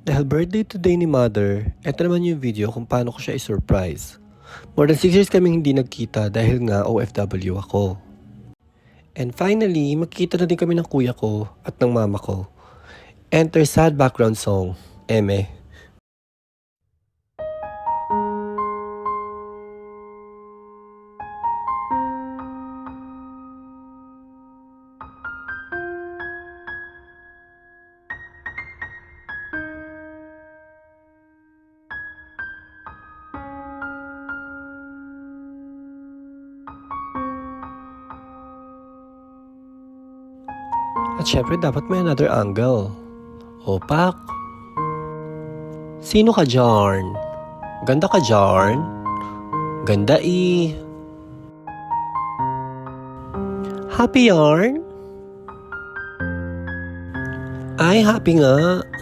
Dahil birthday today ni Mother, eto naman yung video kung paano ko siya i-surprise. More than 6 years kaming hindi nagkita dahil nga OFW ako. And finally, magkita na din kami ng kuya ko at ng mama ko. Enter sad background song, Eme. At syempre dapat may another angle. Opak. Sino ka, Jarn? Ganda ka, Jarn? Ganda Happy yarn? Ay, happy nga.